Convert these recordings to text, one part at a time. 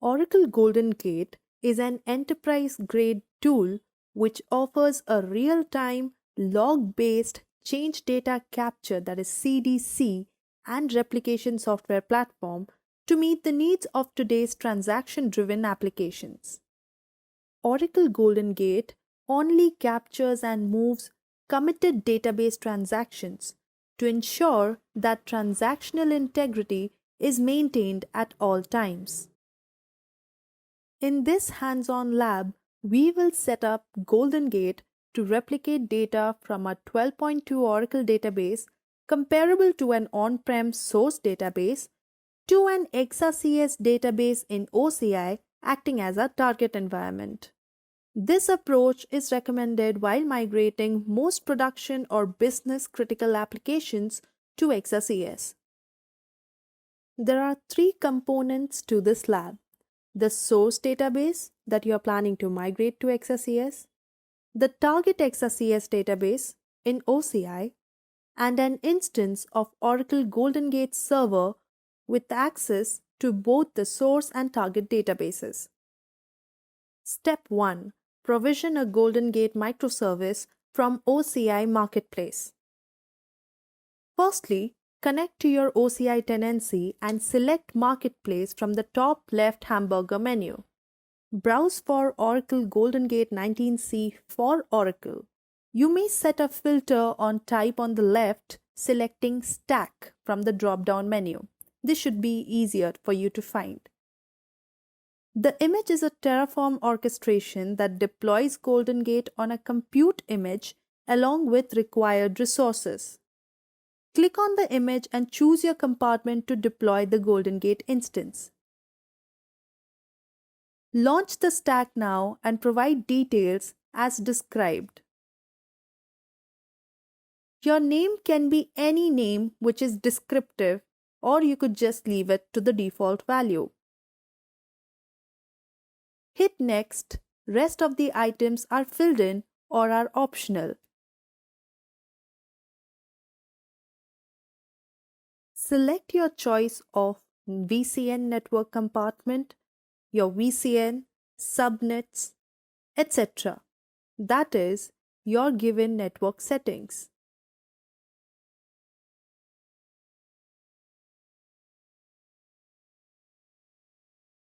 Oracle Golden Gate is an enterprise-grade tool which offers a real-time, log-based change data capture, that is CDC, and replication software platform to meet the needs of today's transaction-driven applications. Oracle Golden Gate only captures and moves committed database transactions to ensure that transactional integrity is maintained at all times. In this hands-on lab, we will set up Golden Gate to replicate data from a 12.2 Oracle database comparable to an on-prem source database to an ExaCS database in OCI acting as a target environment. This approach is recommended while migrating most production or business-critical applications to ExaCS. There are three components to this lab: the source database that you are planning to migrate to ExaCS, the target ExaCS database in OCI, and an instance of Oracle Golden Gate server with access to both the source and target databases. Step 1. Provision a Golden Gate microservice from OCI Marketplace. Firstly, connect to your OCI tenancy and select Marketplace from the top left hamburger menu. Browse for Oracle Golden Gate 19c for Oracle. You may set a filter on type on the left, selecting Stack from the drop-down menu. This should be easier for you to find. The image is a Terraform orchestration that deploys Golden Gate on a compute image along with required resources. Click on the image and choose your compartment to deploy the Golden Gate instance. Launch the stack now and provide details as described. Your name can be any name which is descriptive, or you could just leave it to the default value. Hit Next. Rest of the items are filled in or are optional. Select your choice of VCN network compartment, your VCN, subnets, etc. That is, your given network settings.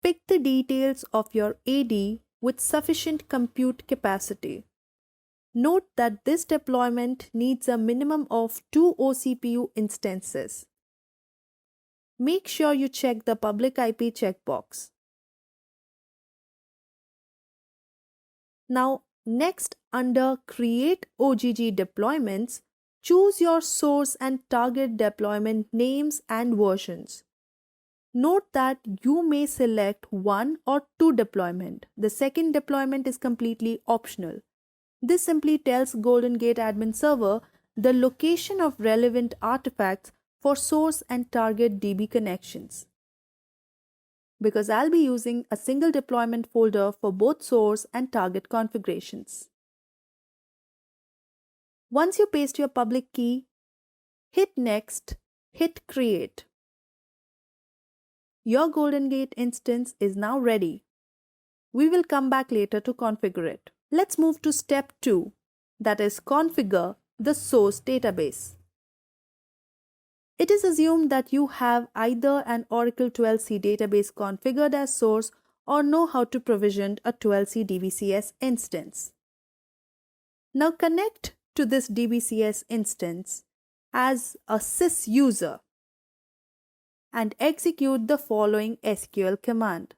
Pick the details of your AD with sufficient compute capacity. Note that this deployment needs a minimum of 2 OCPU instances. Make sure you check the public IP checkbox. Now, next under Create OGG Deployments, choose your source and target deployment names and versions. Note that you may select 1 or 2 deployment. The second deployment is completely optional. This simply tells Golden Gate admin server the location of relevant artifacts for source and target DB connections. Because I'll be using a single deployment folder for both source and target configurations. Once you paste your public key, hit Next, hit Create. Your Golden Gate instance is now ready. We will come back later to configure it. Let's move to step 2, that is configure the source database. It is assumed that you have either an Oracle 12c database configured as source or know how to provision a 12c DBCS instance. Now connect to this DBCS instance as a sys user and execute the following SQL command.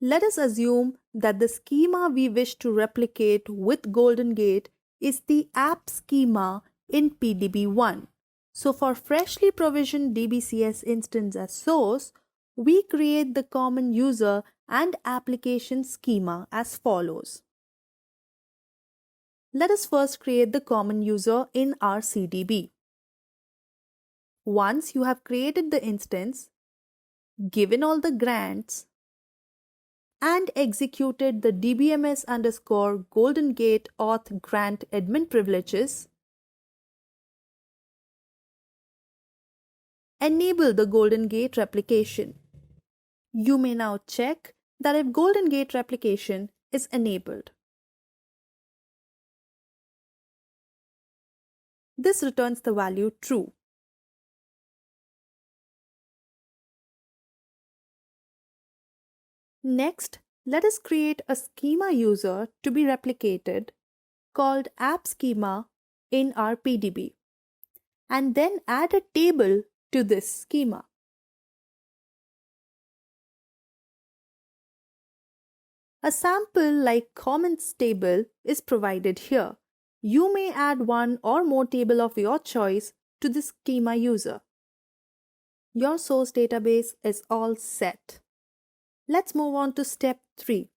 Let us assume that the schema we wish to replicate with Golden Gate is the app schema in PDB1. So for freshly provisioned DBCS instance as source, we create the common user and application schema as follows. Let us first create the common user in our CDB. Once you have created the instance, given all the grants, and executed the dbms_Golden Gate auth grant admin privileges, enable the Golden Gate replication. You may now check that if Golden Gate replication is enabled. This returns the value true. Next, let us create a schema user to be replicated called app schema in our PDB, and then add a table to this schema. A sample like comments table is provided here. You may add one or more table of your choice to the schema user. Your source database is all set. Let's move on to step 3,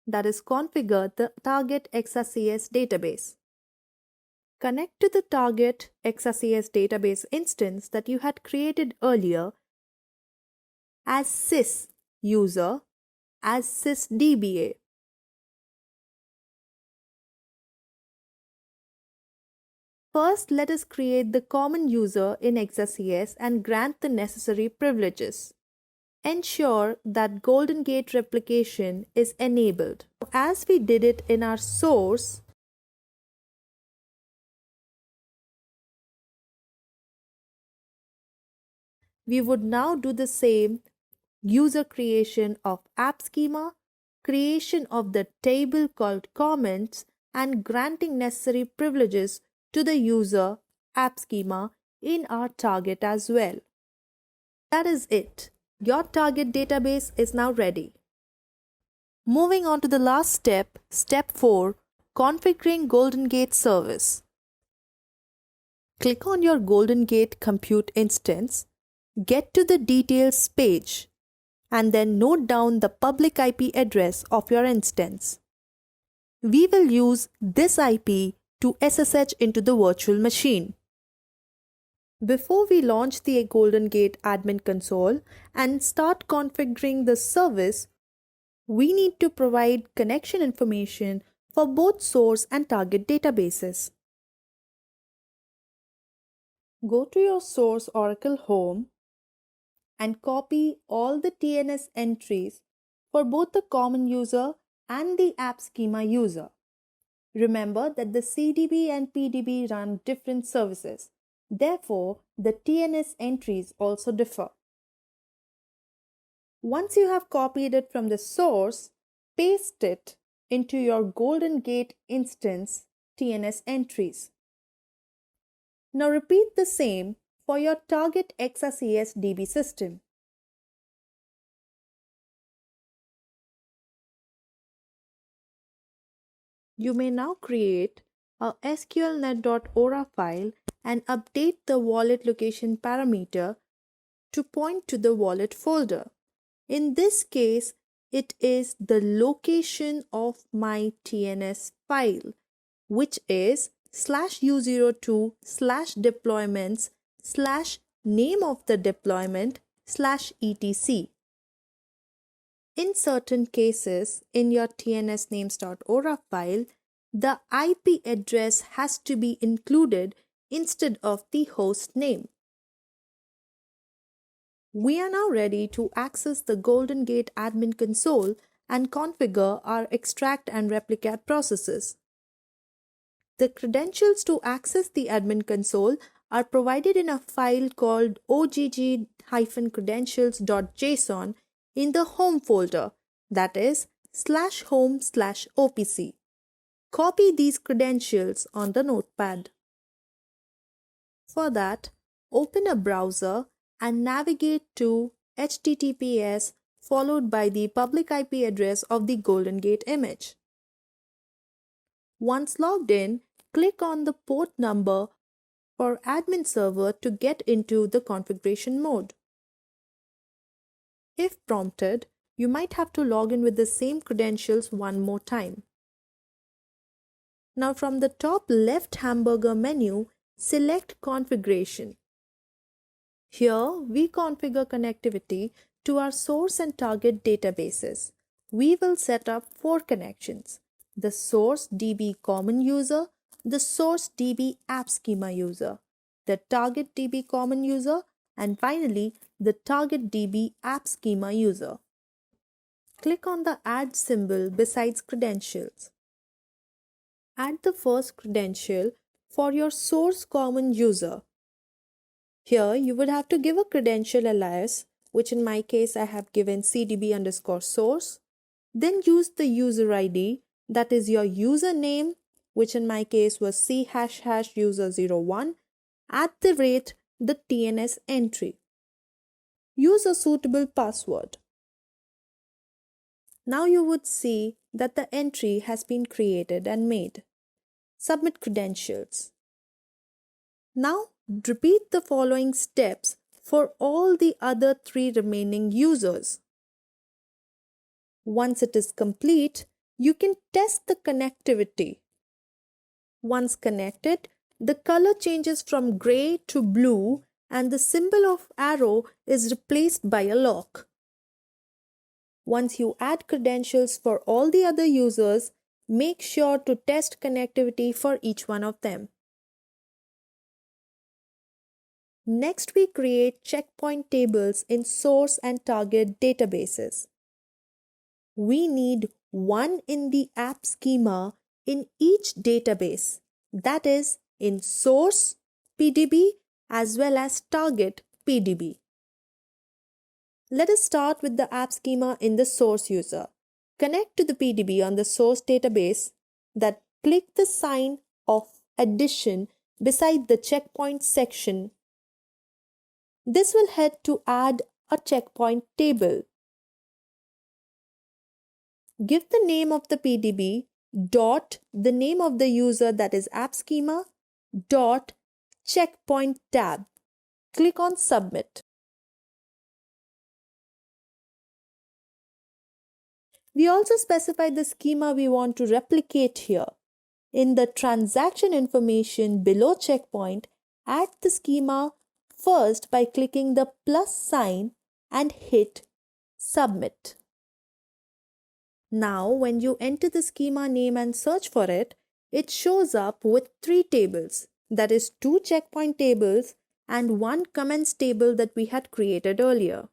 that is configure the target XRCS database. Connect to the target XRCS database instance that you had created earlier as sys user as sysdba. First, let us create the common user in XRCS and grant the necessary privileges. Ensure that Golden Gate replication is enabled. As we did it in our source, we would now do the same user creation of app schema, creation of the table called comments, and granting necessary privileges to the user app schema in our target as well. That is it. Your target database is now ready. Moving on to the last step, step 4, configuring Golden Gate service. Click on your Golden Gate compute instance, get to the details page, and then note down the public IP address of your instance. We will use this IP to SSH into the virtual machine. Before we launch the Golden Gate admin console and start configuring the service, we need to provide connection information for both source and target databases. Go to your source Oracle Home and copy all the TNS entries for both the common user and the app schema user. Remember that the CDB and PDB run different services. Therefore, the TNS entries also differ. Once you have copied it from the source, paste it into your Golden Gate instance TNS entries. Now repeat the same for your target XRCS DB system. You may now create a sqlnet.ora file and update the wallet location parameter to point to the wallet folder. In this case, it is the location of my TNS file, which is /u02/deployments/name of the deployment/etc. In certain cases, in your tnsnames.ora file, the IP address has to be included instead of the host name. We are now ready to access the Golden Gate admin console and configure our extract and replicate processes. The credentials to access the admin console are provided in a file called ogg-credentials.json in the home folder, that is /home/opc. Copy these credentials on the notepad. For that, open a browser and navigate to https followed by the public IP address of the Golden Gate image. Once logged in, click on the port number for admin server to get into the configuration mode. If prompted, you might have to log in with the same credentials one more time. Now from the top left hamburger menu, select Configuration. Here, we configure connectivity to our source and target databases. We will set up 4 connections: the source DB common user, the source DB app schema user, the target DB common user, and finally the target DB app schema user. Click on the add symbol besides credentials. Add the first credential for your source common user. Here you would have to give a credential alias, which in my case I have given cdb_source. Then use the user ID, that is your username, which in my case was /user01, at the TNS entry. Use a suitable password. Now you would see that the entry has been created and made. Submit credentials. Now repeat the following steps for all the other 3 remaining users. Once it is complete, you can test the connectivity. Once connected, the color changes from gray to blue and the symbol of arrow is replaced by a lock. Once you add credentials for all the other users, make sure to test connectivity for each one of them. Next, we create checkpoint tables in source and target databases. We need one in the app schema in each database, that is in source PDB as well as target PDB. Let us start with the app schema in the source user. Connect to the PDB on the source database, then click the sign of addition beside the checkpoint section. This will head to add a checkpoint table. Give the name of the PDB dot the name of the user, that is app schema dot checkpoint tab. Click on submit. We also specify the schema we want to replicate here. In the transaction information below checkpoint, add the schema first by clicking the plus sign and hit submit. Now when you enter the schema name and search for it, it shows up with 3 tables, that is 2 checkpoint tables and 1 comments table that we had created earlier.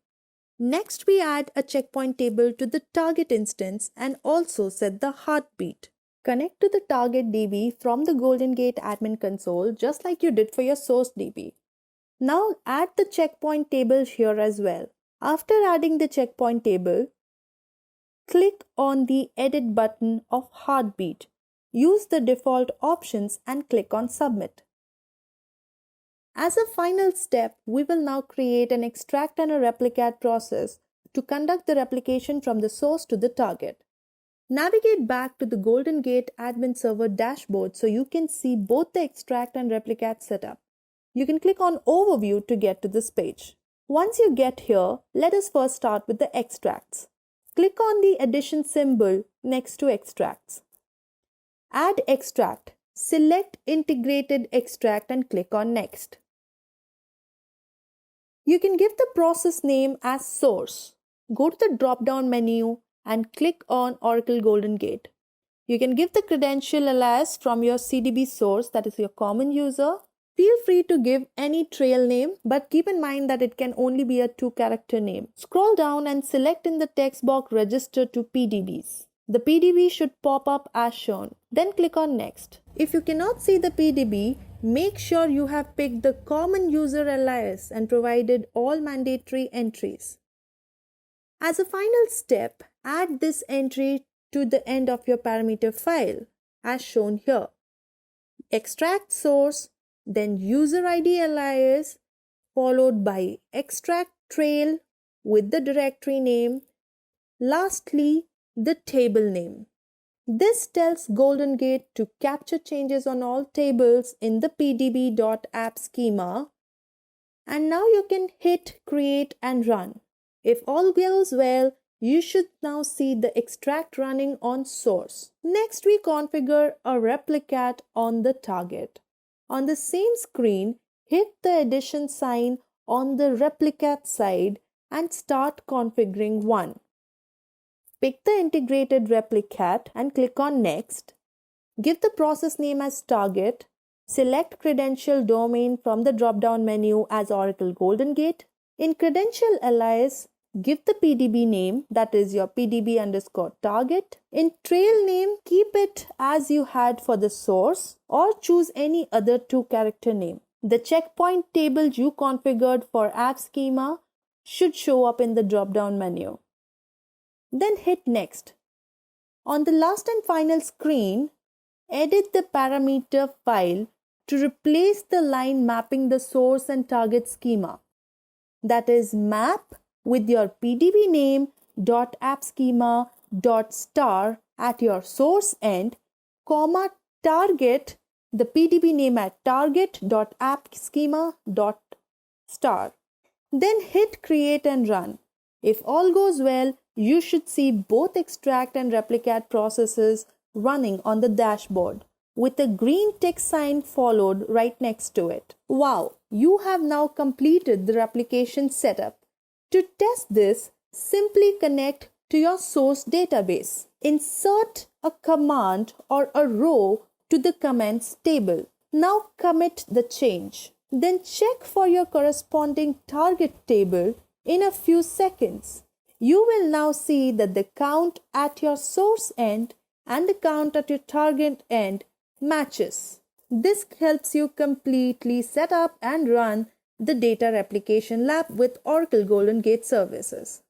Next, we add a checkpoint table to the target instance and also set the heartbeat. Connect to the target DB from the Golden Gate admin console just like you did for your source DB. Now add the checkpoint table here as well. After adding the checkpoint table, click on the edit button of heartbeat. Use the default options and click on submit. As a final step, we will now create an extract and a replicate process to conduct the replication from the source to the target. Navigate back to the Golden Gate admin server dashboard so you can see both the extract and replicate setup. You can click on overview to get to this page. Once you get here, let us first start with the extracts. Click on the addition symbol next to extracts. Add extract. Select integrated extract and click on next. You can give the process name as source. Go to the drop-down menu and click on Oracle Golden Gate. You can give the credential alias from your CDB source, that is your common user. Feel free to give any trail name, but keep in mind that it can only be a 2-character name. Scroll down and select in the text box register to PDBs. The PDB should pop up as shown. Then click on next. If you cannot see the PDB, make sure you have picked the common user alias and provided all mandatory entries. As a final step, add this entry to the end of your parameter file as shown here. Extract source, then user ID alias, followed by extract trail with the directory name, lastly the table name. This tells Golden Gate to capture changes on all tables in the pdb.app schema, and now you can hit create and run. If all goes well, you should now see the extract running on source. Next, we configure a replicate on the target. On the same screen, hit the addition sign on the replicate side and start configuring one. Pick the integrated replicate and click on next. Give the process name as target. Select credential domain from the drop-down menu as Oracle Golden Gate. In credential alias, give the PDB name, that is your PDB underscore target. In trail name, keep it as you had for the source or choose any other 2-character name. The checkpoint table you configured for app schema should show up in the drop-down menu. Then hit next. On the last and final screen, edit the parameter file to replace the line mapping the source and target schema. That is map with your PDB name .appschema.star at your source end, comma target the PDB name at target.appschema.star. Then hit create and run. If all goes well, you should see both extract and replicate processes running on the dashboard with a green tick sign followed right next to it. Wow, you have now completed the replication setup. To test this, simply connect to your source database. Insert a command or a row to the comments table. Now commit the change. Then check for your corresponding target table in a few seconds. You will now see that the count at your source end and the count at your target end matches. This helps you completely set up and run the data replication lab with Oracle Golden Gate services.